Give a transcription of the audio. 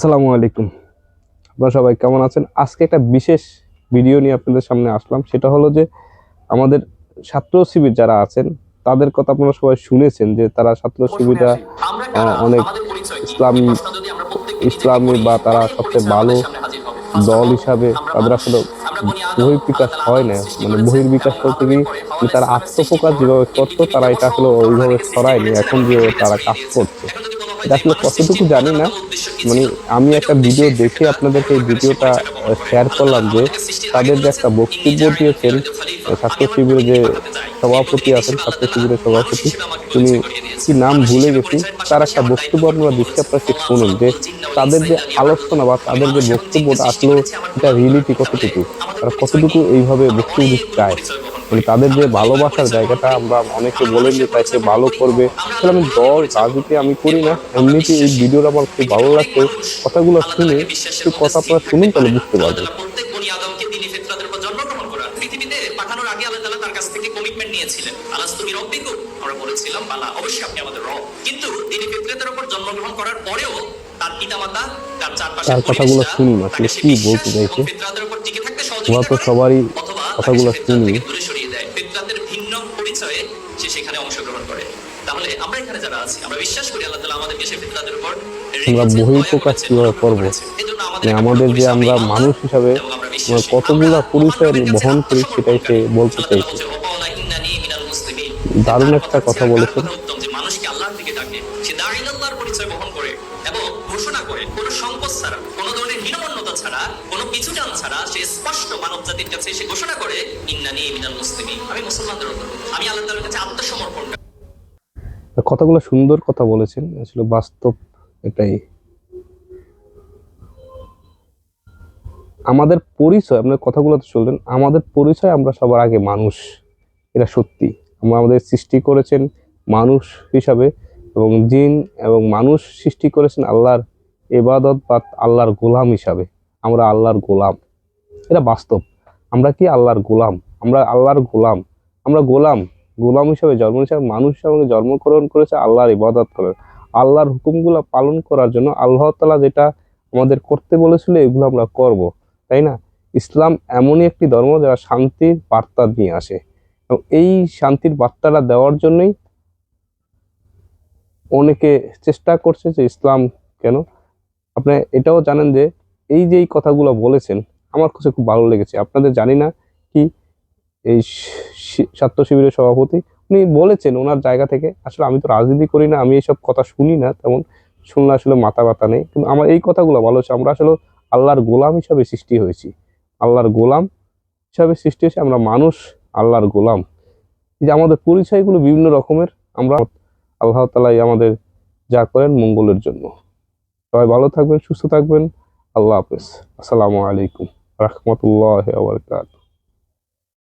আসসালামু আলাইকুম। আপনারা সবাই কেমন আছেন? আজকে একটা বিশেষ ভিডিও নিয়ে আপনাদের সামনে আসলাম। সেটা হলো যে আমাদের ছাত্র শিবির যারা আছেন তাদের কথা আপনারা সবাই শুনেছেন যে তারা ছাত্র শিবিররা অনেক ইসলামী ইসলামী বা তারা সবচেয়ে ভালো দল হিসাবে তাদের আসলে বহির্বিকাশ হয় না, মানে বহির্বিকাশ বলতে কি তারা আত্মপ্রকাশ যেভাবে করতো তারা এটা আসলে ওইভাবে ছড়ায়নি। এখন যে তারা কাজ করছে এটা আসলে কতটুকু জানি না। মানে আমি একটা ভিডিও দেখে আপনাদেরকে এই ভিডিওটা শেয়ার করলাম যে তাদের যে একটা বক্তব্য দিয়েছেন ছাত্র শিবিরের যে সভাপতি আছেন, ছাত্র শিবিরের সভাপতি, তিনি কি নাম ভুলে গেছি, তার একটা বক্তব্য আপনারা দিচ্ছি, আপনারা কি শুনুন যে তাদের যে আলোচনা বা তাদের যে বক্তব্যটা আসলে এটা রিয়েলিটি কতটুকু, তারা কতটুকু এইভাবে বক্তব্য দিতে চায়। মানে তাদের যে ভালোবাসার জায়গাটা, আমরা অনেকে বলেন যে তাকে ভালো করবে, আসলে আমি দল রাজনীতি আমি করি না, এমনিতে এই ভিডিওটা আমার খুব ভালো লাগছে। কথাগুলো শুনে একটু কথা আপনারা শুনুন, তাহলে বুঝতে পারবেন। প্রত্যেক বনি আদমকে তিনি ফিতরাতের উপর জন্মগ্রহণ করা, পৃথিবীতে পাঠানোর আগে আল্লাহ তাআলা তার কাছ থেকে কমিটমেন্ট নিয়েছিলেন, আলাস্তু বিরাব্বিকুম, আমরা বলেছিলাম বালা, অবশ্যই আপনি আমাদের রব। কিন্তু তিনি ফিতরাতের উপর জন্মগ্রহণ করার পরেও তার পিতামাতা, তার চারপাশের তার কথাগুলো পরিবেশটা শুনুন আসলে তাকে সে কি বিশ্বাস বলতে এবং চাইছে। ফিতরাতের উপর টিকে থাকতে ওরা সহযোগিতা তো করে, সবারই অথবা তাকে সে কথাগুলো ফিতরাত শুনি। থেকে দূরে সরিয়ে দেয়, ফিতরাতের ভিন্ন পরিচয়ে সে সেখানে অংশগ্রহণ করে। তাহলে আমরা এখানে যারা আছি, আমরা বিশ্বাস করি আল্লাহ তাআলা আমাদেরকে সে ফিতরাতের উপর আমরা রেখেছেন, দয়া বহিঃপ্রকাশ করেছেন, কিভাবে অনুগ্রহ করব, করেছেন। এজন্য আমাদের মানে একটা আমাদের পুরোপুরি যে আমরা সাময়িক ইমান মানুষ আছে হিসাবে এবং আমরা আমরা বিশ্বাসী। আমরা কতগুলা মহান পরিচয় রবের কাছে বহন করি সেটাই সে আত্মসমর্পণকারী। বলতে আল্লাহ তাআলা চাইছে। বলছে ওয়াকালা ইন্নানি মিনাল মুসলিমিন। দারুণ কার কথা একটা হচ্ছে কথা আর কার বলেছেন। কথা উত্তম, যে মানুষকে আল্লাহর দিকে ডাকে, সে দাঈ আল্লাহর পরিচয় বহন করে এবং ঘোষণা করে কোনো সংকোচ ছাড়া, কোনো ধরনের হীনমন্যতা ছাড়া, কোনো পিছুটান ছাড়া সে স্পষ্ট মানব জাতির কাছে এসে ঘোষণা করে ইন্নানি মিনাল মুসলিমিন, আমি মুসলমানদের অন্তর্ভুক্ত, আমি আল্লাহ তাআলার কাছে আত্মসমর্পণ। কথাগুলো সুন্দর কথা বলেছেন, আসলে বাস্তব এটাই। আমাদের পরিচয়, আপনার কথাগুলো তো শুনলেন, আমাদের পরিচয় আমরা সবার আগে মানুষ, এটা সত্যি। আমরা আমাদের সৃষ্টি করেছেন মানুষ হিসাবে, এবং জিন এবং মানুষ সৃষ্টি করেছেন আল্লাহর ইবাদত বা আল্লাহর গোলাম হিসাবে। আমরা আল্লাহর গোলাম, এটা বাস্তব। আমরা কি আল্লাহর গোলাম, আমরা আল্লাহর গোলাম, আমরা গোলাম। গোলাম হিসাবে জন্ম হিসাবে মানুষ হিসাবে জন্মগ্রহণ করেছে আল্লাহর ইবাদত করার, আল্লাহর হুকুমগুলো পালন করার জন্য। আল্লাহ তাআলা যেটা আমাদের করতে বলেছিল এগুলো আমরা করব, তাই না? ইসলাম এমনই একটি ধর্ম যারা শান্তির বার্তা নিয়ে আসে, এবং এই শান্তির বার্তাটা দেওয়ার জন্যই অনেকে চেষ্টা করছে যে ইসলাম কেন। আপনি এটাও জানেন যে এই যে এই কথাগুলো বলেছেন আমার কাছে খুব ভালো লেগেছে। আপনাদের জানি না কি, এই ছাত্র শিবিরের সভাপতি উনি বলেছেন ওনার জায়গা থেকে, আসলে আমি তো রাজনীতি করি না, আমি এইসব কথা শুনি না তেমন, শুনলে আসলে মাথা ব্যথা নেই, কিন্তু আমার এই কথাগুলো ভালো হচ্ছে। আমরা আসলে আল্লাহর গোলাম হিসাবে সৃষ্টি হয়েছি, আল্লাহর গোলাম হিসাবে সৃষ্টি হয়েছে, আমরা মানুষ, আল্লাহর গোলাম। এই যে আমাদের পরিচয়গুলো বিভিন্ন রকমের, আমরা আল্লাহ তাআলাই আমাদের যা করেন মঙ্গলের জন্য। সবাই ভালো থাকবেন, সুস্থ থাকবেন। আল্লাহ হাফেজ। আসসালামু আলাইকুম রাহমাতুল্লাহি ওয়া বারাকাতুহু।